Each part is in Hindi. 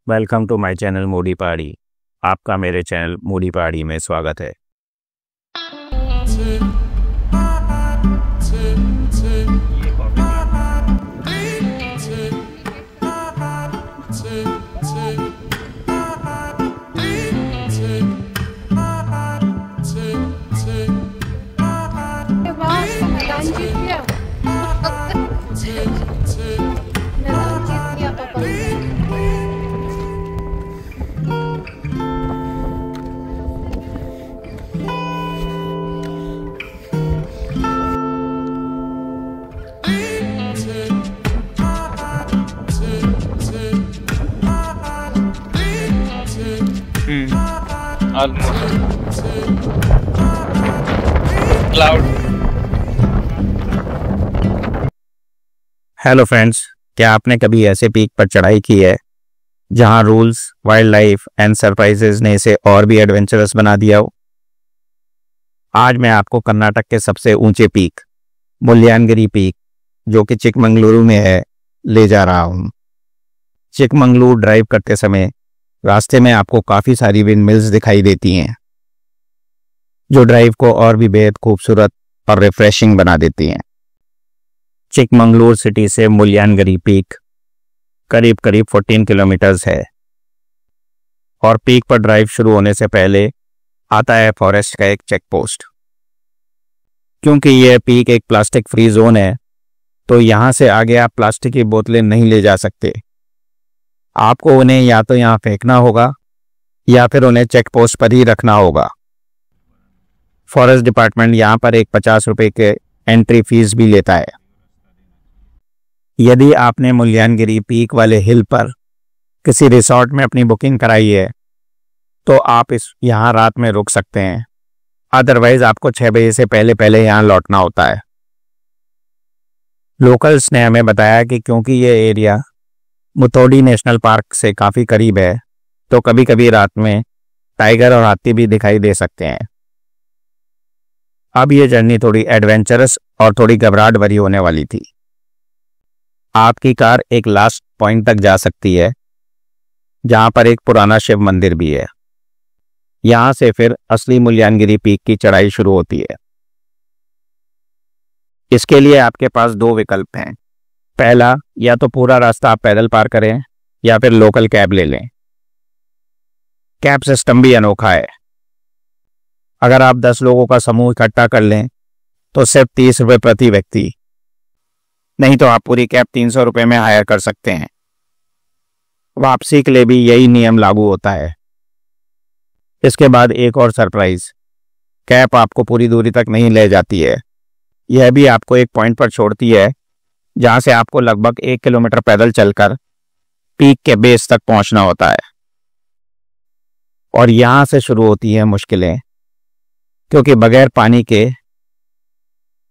Welcome to my channel moody Pahadi. आपका मेरे चैनल मूडी पहाड़ी में स्वागत है। क्लाउड। हेलो फ्रेंड्स, क्या आपने कभी ऐसे पीक पर चढ़ाई की है जहां rules, wild life and surprises ने इसे और भी एडवेंचरस बना दिया हो? आज मैं आपको कर्नाटक के सबसे ऊंचे पीक मुल्यानगिरी पीक, जो कि चिकमंगलुरु में है, ले जा रहा हूं। चिकमंगलुरु ड्राइव करते समय रास्ते में आपको काफ़ी सारी विंड मिल्स दिखाई देती हैं, जो ड्राइव को और भी बेहद खूबसूरत और रिफ्रेशिंग बना देती हैं। चिकमंगलुरु सिटी से मुल्यानगिरी पीक करीब 14 किलोमीटर्स है और पीक पर ड्राइव शुरू होने से पहले आता है फॉरेस्ट का एक चेक पोस्ट। क्योंकि यह पीक एक प्लास्टिक फ्री जोन है, तो यहाँ से आगे आप प्लास्टिक की बोतलें नहीं ले जा सकते। आपको उन्हें या तो यहाँ फेंकना होगा या फिर उन्हें चेक पोस्ट पर ही रखना होगा। फॉरेस्ट डिपार्टमेंट यहाँ पर एक 50 रुपये के एंट्री फीस भी लेता है। यदि आपने मुल्यानगिरी पीक वाले हिल पर किसी रिसोर्ट में अपनी बुकिंग कराई है तो आप यहाँ रात में रुक सकते हैं, अदरवाइज आपको 6 बजे से पहले यहाँ लौटना होता है। लोकल्स ने हमें बताया कि क्योंकि ये एरिया मुथोडी नेशनल पार्क से काफ़ी करीब है, तो कभी कभी रात में टाइगर और हाथी भी दिखाई दे सकते हैं। अब ये जर्नी थोड़ी एडवेंचरस और थोड़ी घबराहट भरी होने वाली थी। आपकी कार एक लास्ट पॉइंट तक जा सकती है, जहां पर एक पुराना शिव मंदिर भी है। यहां से फिर असली मुल्यानगिरी पीक की चढ़ाई शुरू होती है। इसके लिए आपके पास 2 विकल्प हैं। पहला, या तो पूरा रास्ता आप पैदल पार करें या फिर लोकल कैब ले लें। कैब सिस्टम भी अनोखा है। अगर आप 10 लोगों का समूह इकट्ठा कर लें तो सिर्फ 30 रुपये प्रति व्यक्ति, नहीं तो आप पूरी कैब 300 रुपये में हायर कर सकते हैं। वापसी के लिए भी यही नियम लागू होता है। इसके बाद एक और सरप्राइज, कैब आपको पूरी दूरी तक नहीं ले जाती है। यह भी आपको एक पॉइंट पर छोड़ती है जहां से आपको लगभग 1 किलोमीटर पैदल चलकर पीक के बेस तक पहुंचना होता है। और यहां से शुरू होती हैं मुश्किलें, क्योंकि बगैर पानी के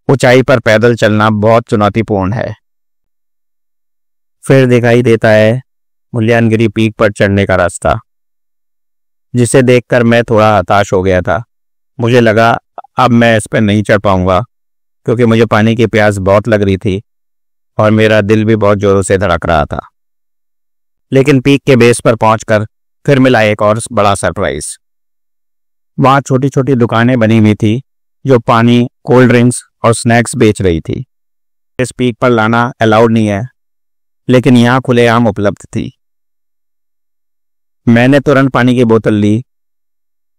ऊंचाई पर पैदल चलना बहुत चुनौतीपूर्ण है। फिर दिखाई देता है मुल्यानगिरी पीक पर चढ़ने का रास्ता, जिसे देखकर मैं थोड़ा हताश हो गया था। मुझे लगा अब मैं इस पर नहीं चढ़ पाऊंगा, क्योंकि मुझे पानी की प्यास बहुत लग रही थी और मेरा दिल भी बहुत जोरों से धड़क रहा था। लेकिन पीक के बेस पर पहुंचकर फिर मिला एक और बड़ा सरप्राइज। वहां छोटी छोटी दुकानें बनी हुई थी जो पानी, कोल्ड ड्रिंक्स और स्नैक्स बेच रही थी। इस पीक पर लाना अलाउड नहीं है, लेकिन यहाँ खुलेआम उपलब्ध थी। मैंने तुरंत पानी की बोतल ली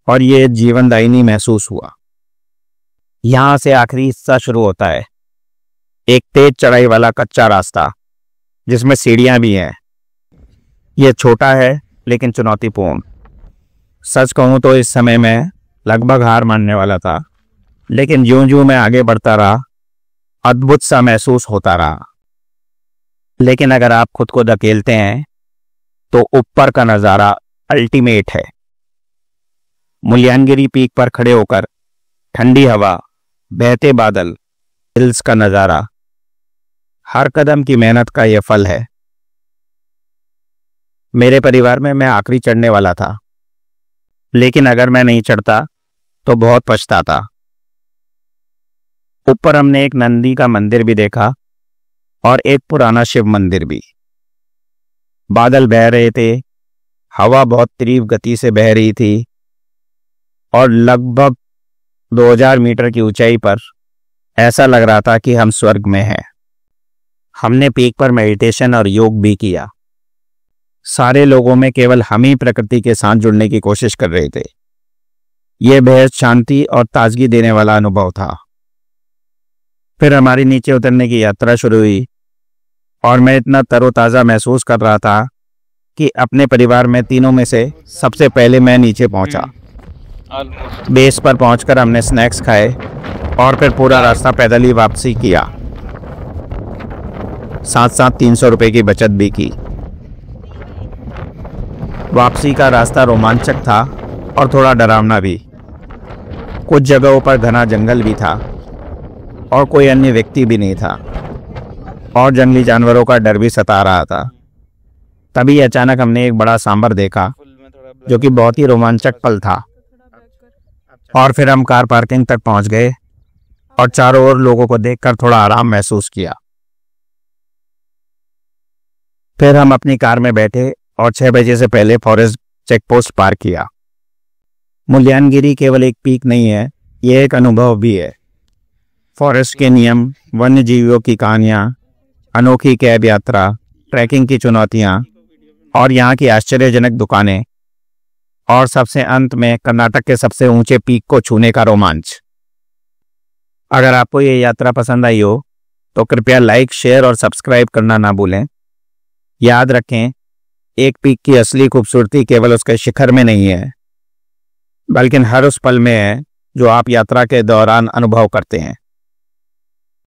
और ये जीवनदायिनी महसूस हुआ। यहाँ से आखिरी हिस्सा शुरू होता है, एक तेज चढ़ाई वाला कच्चा रास्ता जिसमें सीढ़ियां भी हैं। यह छोटा है लेकिन चुनौतीपूर्ण। सच कहूं तो इस समय मैं लगभग हार मानने वाला था, लेकिन ज्यों-ज्यों मैं आगे बढ़ता रहा, अद्भुत सा महसूस होता रहा। लेकिन अगर आप खुद को धकेलते हैं तो ऊपर का नज़ारा अल्टीमेट है। मुल्यानगिरी पीक पर खड़े होकर ठंडी हवा, बहते बादल, हिल्स का नज़ारा, हर कदम की मेहनत का यह फल है। मेरे परिवार में मैं आखिरी चढ़ने वाला था, लेकिन अगर मैं नहीं चढ़ता तो बहुत पछताता। ऊपर हमने एक नंदी का मंदिर भी देखा और एक पुराना शिव मंदिर भी। बादल बह रहे थे हवा बहुत तीव्र गति से बह रही थी और लगभग 2000 मीटर की ऊंचाई पर ऐसा लग रहा था कि हम स्वर्ग में हैं। हमने पीक पर मेडिटेशन और योग भी किया। सारे लोगों में केवल हम ही प्रकृति के साथ जुड़ने की कोशिश कर रहे थे। यह बेहद शांति और ताजगी देने वाला अनुभव था। फिर हमारी नीचे उतरने की यात्रा शुरू हुई और मैं इतना तरोताज़ा महसूस कर रहा था कि अपने परिवार में तीनों में से सबसे पहले मैं नीचे पहुंचा। बेस पर पहुंचकर हमने स्नैक्स खाए और फिर पूरा रास्ता पैदल ही वापसी किया। साथ साथ 300 रुपये की बचत भी की। वापसी का रास्ता रोमांचक था और थोड़ा डरावना भी। कुछ जगहों पर घना जंगल भी था और कोई अन्य व्यक्ति भी नहीं था और जंगली जानवरों का डर भी सता रहा था। तभी अचानक हमने एक बड़ा सांभर देखा जो कि बहुत ही रोमांचक पल था। और फिर हम कार पार्किंग तक पहुंच गए और चारों ओर लोगों को देखकर थोड़ा आराम महसूस किया। फिर हम अपनी कार में बैठे और 6 बजे से पहले फॉरेस्ट चेकपोस्ट पार किया। मुल्यांगिरी केवल एक पीक नहीं है, यह एक अनुभव भी है। फॉरेस्ट के नियम, वन्य जीवियों की कहानियाँ, अनोखी कैब यात्रा, ट्रैकिंग की चुनौतियाँ और यहाँ की आश्चर्यजनक दुकानें और सबसे अंत में कर्नाटक के सबसे ऊंचे पीक को छूने का रोमांच। अगर आपको ये यात्रा पसंद आई हो तो कृपया लाइक, शेयर और सब्सक्राइब करना ना भूलें। याद रखें, एक पीक की असली खूबसूरती केवल उसके शिखर में नहीं है, बल्कि हर उस पल में है जो आप यात्रा के दौरान अनुभव करते हैं।